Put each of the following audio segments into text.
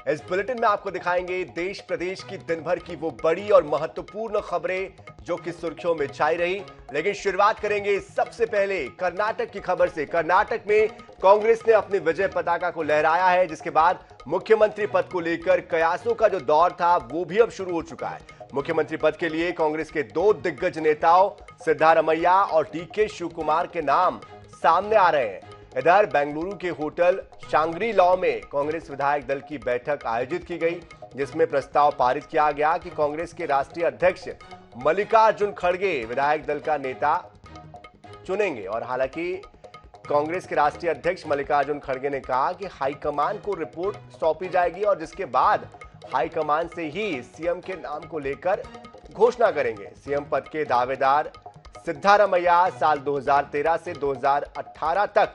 इस बुलेटिन में आपको दिखाएंगे देश प्रदेश की दिन भर की वो बड़ी और महत्वपूर्ण खबरें जो कि सुर्खियों में छाई रही। लेकिन शुरुआत करेंगे सबसे पहले कर्नाटक की खबर से। कर्नाटक में कांग्रेस ने अपनी विजय पताका को लहराया है, जिसके बाद मुख्यमंत्री पद को लेकर कयासों का जो दौर था वो भी अब शुरू हो चुका है। मुख्यमंत्री पद के लिए कांग्रेस के दो दिग्गज नेताओं सिद्धारमैया और डीके शिवकुमार के नाम सामने आ रहे हैं। इधर बेंगलुरु के होटल शांग्री लॉ में कांग्रेस विधायक दल की बैठक आयोजित की गई, जिसमें प्रस्ताव पारित किया गया कि कांग्रेस के राष्ट्रीय अध्यक्ष मल्लिकार्जुन खड़गे विधायक दल का नेता चुनेंगे। और हालांकि कांग्रेस के राष्ट्रीय अध्यक्ष मल्लिकार्जुन खड़गे ने कहा कि हाईकमान को रिपोर्ट सौंपी जाएगी और जिसके बाद हाईकमान से ही सीएम के नाम को लेकर घोषणा करेंगे। सीएम पद के दावेदार सिद्धारमैया साल 2013 से 2018 तक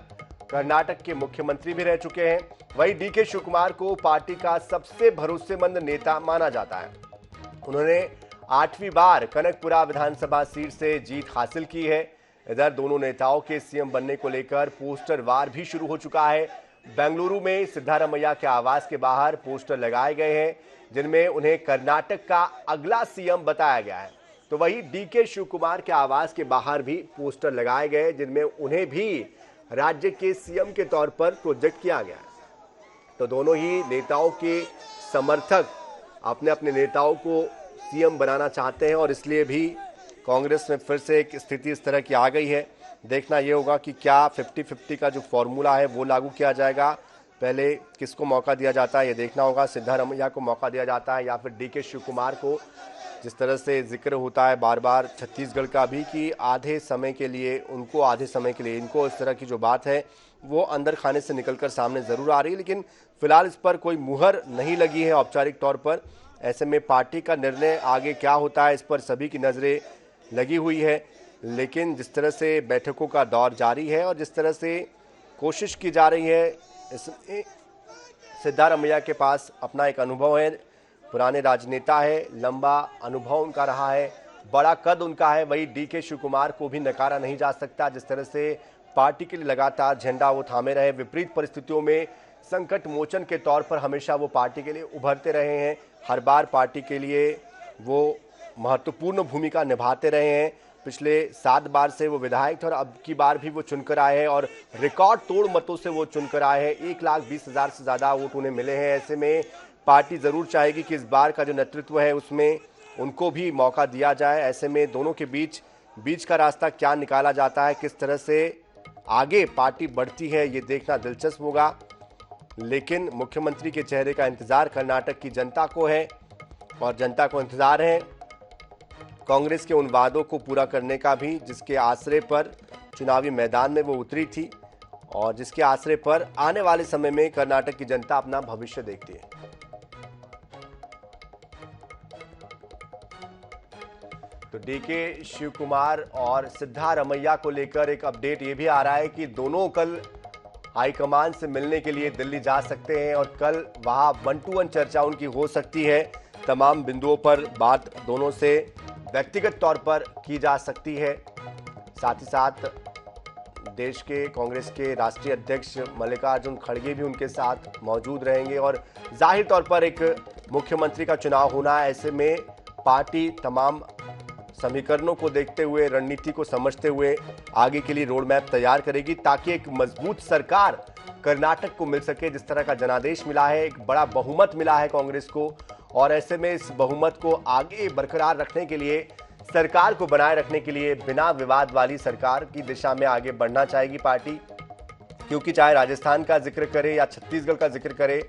कर्नाटक के मुख्यमंत्री भी रह चुके हैं। वहीं डीके शिवकुमार को पार्टी का सबसे भरोसेमंद नेता माना जाता है। उन्होंने 8वीं बार कनकपुरा विधानसभा सीट से जीत हासिल की है। इधर दोनों नेताओं के सीएम बनने को लेकर पोस्टर वार भी शुरू हो चुका है। बेंगलुरु में सिद्धारमैया के आवास के बाहर पोस्टर लगाए गए हैं, जिनमें उन्हें कर्नाटक का अगला सीएम बताया गया है। तो वहीं डीके शिवकुमार के आवास के बाहर भी पोस्टर लगाए गए, जिनमें उन्हें भी राज्य के सीएम के तौर पर प्रोजेक्ट किया गया है। तो दोनों ही नेताओं के समर्थक अपने अपने नेताओं को सीएम बनाना चाहते हैं और इसलिए भी कांग्रेस में फिर से एक स्थिति इस तरह की आ गई है। देखना यह होगा कि क्या 50-50 का जो फॉर्मूला है वो लागू किया जाएगा। पहले किसको मौका दिया जाता है ये देखना होगा। सिद्धारमैया को मौका दिया जाता है या फिर डीके शिवकुमार को। जिस तरह से जिक्र होता है बार बार छत्तीसगढ़ का भी कि आधे समय के लिए उनको, आधे समय के लिए इनको, इस तरह की जो बात है वो अंदर खाने से निकलकर सामने ज़रूर आ रही है। लेकिन फिलहाल इस पर कोई मुहर नहीं लगी है औपचारिक तौर पर। ऐसे में पार्टी का निर्णय आगे क्या होता है इस पर सभी की नज़रें लगी हुई है। लेकिन जिस तरह से बैठकों का दौर जारी है और जिस तरह से कोशिश की जा रही है, इसमें सिद्धारमैया के पास अपना एक अनुभव है, पुराने राजनेता है, लंबा अनुभव उनका रहा है, बड़ा कद उनका है। वही डीके शिवकुमार को भी नकारा नहीं जा सकता। जिस तरह से पार्टी के लिए लगातार झंडा वो थामे रहे, विपरीत परिस्थितियों में संकट मोचन के तौर पर हमेशा वो पार्टी के लिए उभरते रहे हैं। हर बार पार्टी के लिए वो महत्वपूर्ण भूमिका निभाते रहे हैं। पिछले 7 बार से वो विधायक थे और अब की बार भी वो चुनकर आए हैं और रिकॉर्ड तोड़ मतों से वो चुनकर आए हैं। 1,20,000 से ज़्यादा वोट उन्हें मिले हैं। ऐसे में पार्टी ज़रूर चाहेगी कि इस बार का जो नेतृत्व है उसमें उनको भी मौका दिया जाए। ऐसे में दोनों के बीच का रास्ता क्या निकाला जाता है, किस तरह से आगे पार्टी बढ़ती है, ये देखना दिलचस्प होगा। लेकिन मुख्यमंत्री के चेहरे का इंतजार कर्नाटक की जनता को है और जनता को इंतजार है कांग्रेस के उन वादों को पूरा करने का भी, जिसके आसरे पर चुनावी मैदान में वो उतरी थी और जिसके आसरे पर आने वाले समय में कर्नाटक की जनता अपना भविष्य देखती है। तो डीके शिवकुमार और सिद्धारमैया को लेकर एक अपडेट ये भी आ रहा है कि दोनों कल हाईकमान से मिलने के लिए दिल्ली जा सकते हैं और कल वहां 1-to-1 चर्चा उनकी हो सकती है। तमाम बिंदुओं पर बात दोनों से व्यक्तिगत तौर पर की जा सकती है। साथ ही साथ देश के कांग्रेस के राष्ट्रीय अध्यक्ष मल्लिकार्जुन खड़गे भी उनके साथ मौजूद रहेंगे और जाहिर तौर पर एक मुख्यमंत्री का चुनाव होना, ऐसे में पार्टी तमाम समीकरणों को देखते हुए, रणनीति को समझते हुए आगे के लिए रोड मैप तैयार करेगी ताकि एक मजबूत सरकार कर्नाटक को मिल सके। जिस तरह का जनादेश मिला है, एक बड़ा बहुमत मिला है कांग्रेस को और ऐसे में इस बहुमत को आगे बरकरार रखने के लिए, सरकार को बनाए रखने के लिए बिना विवाद वाली सरकार की दिशा में आगे बढ़ना चाहेगी पार्टी। क्योंकि चाहे राजस्थान का जिक्र करे या छत्तीसगढ़ का जिक्र करे,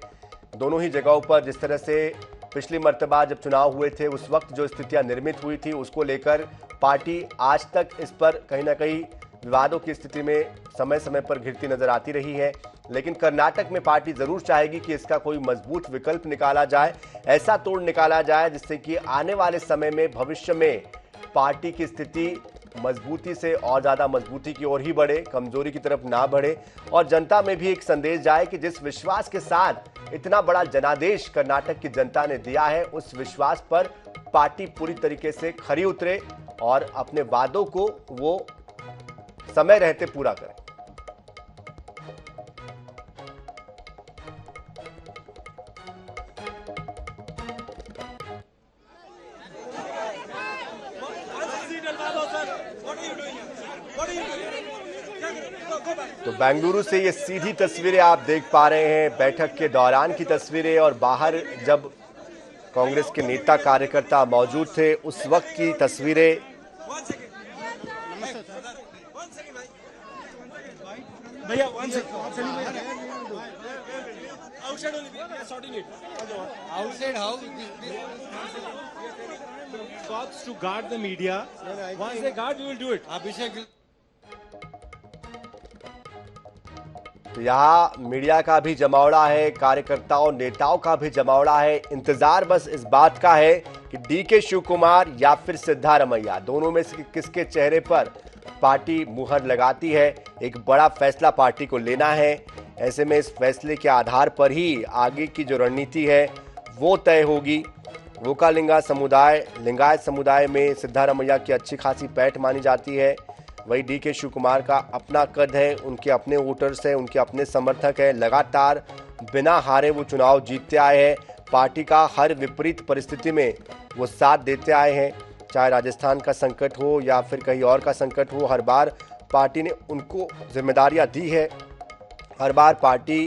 दोनों ही जगहों पर जिस तरह से पिछली मर्तबा जब चुनाव हुए थे उस वक्त जो स्थितियां निर्मित हुई थी उसको लेकर पार्टी आज तक इस पर कहीं ना कहीं विवादों की स्थिति में समय समय पर घिरती नजर आती रही है। लेकिन कर्नाटक में पार्टी जरूर चाहेगी कि इसका कोई मजबूत विकल्प निकाला जाए, ऐसा तोड़ निकाला जाए जिससे कि आने वाले समय में, भविष्य में पार्टी की स्थिति मजबूती से और ज्यादा मजबूती की ओर ही बढ़े, कमजोरी की तरफ ना बढ़े और जनता में भी एक संदेश जाए कि जिस विश्वास के साथ इतना बड़ा जनादेश कर्नाटक की जनता ने दिया है, उस विश्वास पर पार्टी पूरी तरीके से खरी उतरे और अपने वादों को वो समय रहते पूरा करे। तो बेंगलुरु से ये सीधी तस्वीरें आप देख पा रहे हैं, बैठक के दौरान की तस्वीरें, और बाहर जब कांग्रेस के नेता कार्यकर्ता मौजूद थे उस वक्त की तस्वीरें। भैया outside only we are sorting it. Outside how? Cops to guard the media. Once they guard, we will do it. Abhishek. तो यहाँ मीडिया का भी जमावड़ा है, कार्यकर्ताओं नेताओं का भी जमावड़ा है। इंतजार बस इस बात का है कि डीके शिव कुमार या फिर सिद्धारमैया, दोनों में से किसके चेहरे पर पार्टी मुहर लगाती है। एक बड़ा फैसला पार्टी को लेना है। ऐसे में इस फैसले के आधार पर ही आगे की जो रणनीति है वो तय होगी। वोकालिंगा समुदाय, लिंगायत समुदाय में सिद्धारमैया की अच्छी खासी पैठ मानी जाती है। वही डीके शिव कुमार का अपना कद है, उनके अपने वोटर्स हैं, उनके अपने समर्थक हैं। लगातार बिना हारे वो चुनाव जीतते आए हैं। पार्टी का हर विपरीत परिस्थिति में वो साथ देते आए हैं, चाहे राजस्थान का संकट हो या फिर कहीं और का संकट हो। हर बार पार्टी ने उनको जिम्मेदारियां दी है, हर बार पार्टी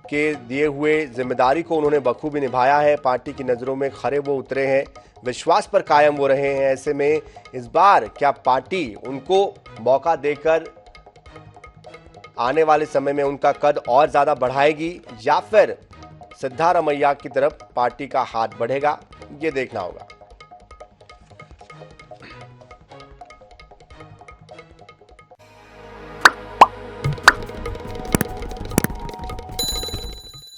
के दिए हुए जिम्मेदारी को उन्होंने बखूबी निभाया है। पार्टी की नज़रों में खरे वो उतरे हैं, विश्वास पर कायम वो रहे हैं। ऐसे में इस बार क्या पार्टी उनको मौका देकर आने वाले समय में उनका कद और ज़्यादा बढ़ाएगी या फिर सिद्धारमैया की तरफ पार्टी का हाथ बढ़ेगा, ये देखना होगा।